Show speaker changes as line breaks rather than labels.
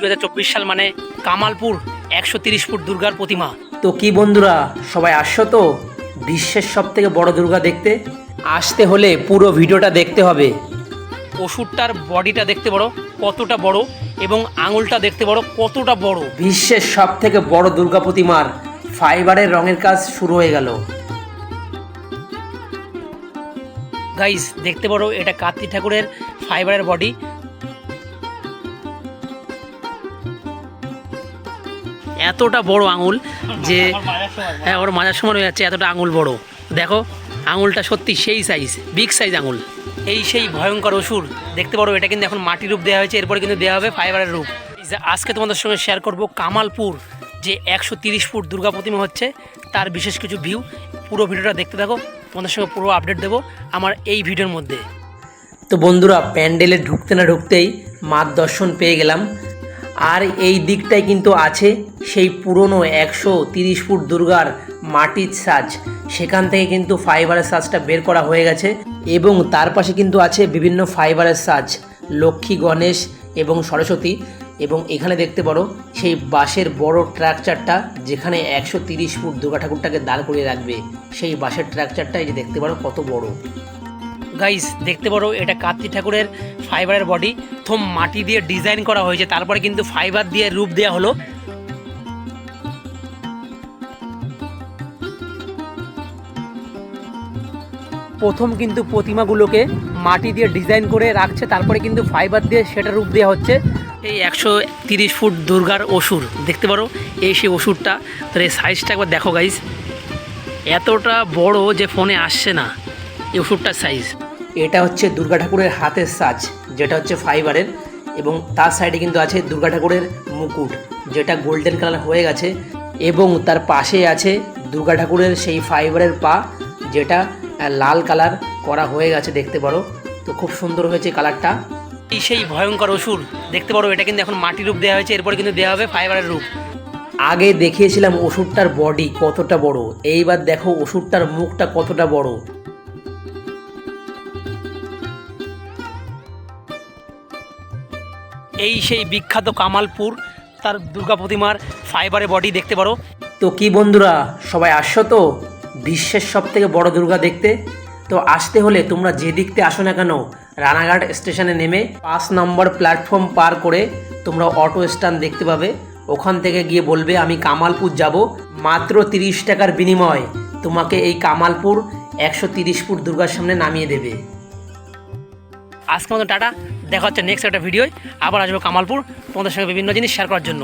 2024 সাল মানে কামালপুর 130 ফুট দুর্গার প্রতিমা।
তো কি বন্ধুরা, সবাই আসছো তো বিশ্বের সবথেকে বড় দুর্গা দেখতে? আসতে হলে পুরো ভিডিওটা দেখতে হবে।
অসুরটার বডিটা দেখতে বড় কতটা বড় এবং আঙুলটা দেখতে বড় কতটা বড়।
বিশ্বের সবথেকে বড় দুর্গা প্রতিমার ফাইবারের রঙের কাজ শুরু হয়ে গেল।
গাইস দেখতে পারো এটা কার্তিক ঠাকুরের ফাইবারের বডি। এতটা বড় আঙুল যে হ্যাঁ ওর মাজার সমান হয়ে যাচ্ছে, এতটা আঙুল বড়। দেখো আঙুলটা সত্যি সেই সাইজ, বিগ সাইজ আঙুল। এই সেই ভয়ঙ্কর অসুর দেখতে পারো, এটা কিন্তু এখন মাটির রূপ দেওয়া হয়েছে, এরপরে কিন্তু দেওয়া হবে ফাইবারের রূপ। আজকে তোমাদের সঙ্গে শেয়ার করব কামালপুর যে 130 ফুট দুর্গা প্রতিমা হচ্ছে তার বিশেষ কিছু ভিউ। পুরো ভিডিওটা দেখতে থাকো, তোমাদের সঙ্গে পুরো আপডেট দেবো আমার এই ভিডিওর মধ্যে।
তো বন্ধুরা, প্যান্ডেলে ঢুকতে না ঢুকতেই মার দর্শন পেয়ে গেলাম। আর এই দিকটায় কিন্তু আছে সেই পুরনো 130 ফুট দুর্গার মাটির সাজ, সেখান থেকে কিন্তু ফাইবারের সাজটা বের করা হয়ে গেছে। এবং তার পাশে কিন্তু আছে বিভিন্ন ফাইবারের সাজ, লক্ষ্মী, গণেশ এবং সরস্বতী। এবং এখানে দেখতে পারো সেই বাঁশের বড় স্ট্রাকচারটা, যেখানে 130 ফুট দুর্গা ঠাকুরটাকে দাঁড় করিয়ে রাখবে, সেই বাঁশের স্ট্রাকচারটা এই যে দেখতে পারো কত বড়।
গাইস দেখতে পারো এটা কার্তিক ঠাকুরের ফাইবারের বডি, প্রথম মাটি দিয়ে ডিজাইন করা হয়েছে, তারপরে কিন্তু ফাইবার দিয়ে রূপ দেওয়া হলো। প্রথম কিন্তু প্রতিমাগুলোকে মাটি দিয়ে ডিজাইন করে রাখছে, তারপরে কিন্তু ফাইবার দিয়ে সেটা রূপ দেওয়া হচ্ছে। এই 130 ফুট দুর্গার অসুর দেখতে পারো, এই সেই অসুরটা। তো এই সাইজটা একবার দেখো গাইস, এতটা বড় যে ফোনে আসছে না এই অসুরটার সাইজ।
এটা হচ্ছে দুর্গা ঠাকুরের হাতের সাজ, যেটা হচ্ছে ফাইবারের। এবং তার সাইডে কিন্তু আছে দুর্গা ঠাকুরের মুকুট, যেটা গোল্ডেন কালার হয়ে গেছে। এবং তার পাশে আছে দুর্গা ঠাকুরের সেই ফাইবারের পা, যেটা লাল কালার করা হয়ে গেছে দেখতে পারো। তো খুব সুন্দর হয়েছে কালারটা।
এই সেই ভয়ঙ্কর অসুর দেখতে পারো, এটা কিন্তু এখন মাটির রূপ দেওয়া হয়েছে, এরপরে কিন্তু দেওয়া হবে ফাইবারের রূপ।
আগে দেখিয়েছিলাম অসুরটার বডি কতটা বড়, এইবার দেখো অসুরটার মুখটা কতটা বড়।
এই সেই বিখ্যাত কামালপুর তার দুর্গা প্রতিমার ফাইবারের বডি দেখতে পারো।
তো কি বন্ধুরা, সবাই আসছো তো বিশ্বের সবথেকে বড় দুর্গা দেখতে? তো আসতে হলে তোমরা যে দিকতে আসো না কেন, রানাঘাট স্টেশনে নেমে 5 নম্বর প্ল্যাটফর্ম পার করে তোমরা অটো স্ট্যান্ড দেখতে পাবে। ওখান থেকে গিয়ে বলবে আমি কামালপুর যাব। মাত্র 30 টাকার বিনিময়ে তোমাকে এই কামালপুর 130 ফুট দুর্গার সামনে নামিয়ে দেবে।
আজকের মতো টাটা, দেখা হচ্ছে নেক্সট একটা ভিডিওয়। আবার আসবো কামালপুর তোমাদের সঙ্গে বিভিন্ন জিনিস শেয়ার করার জন্য।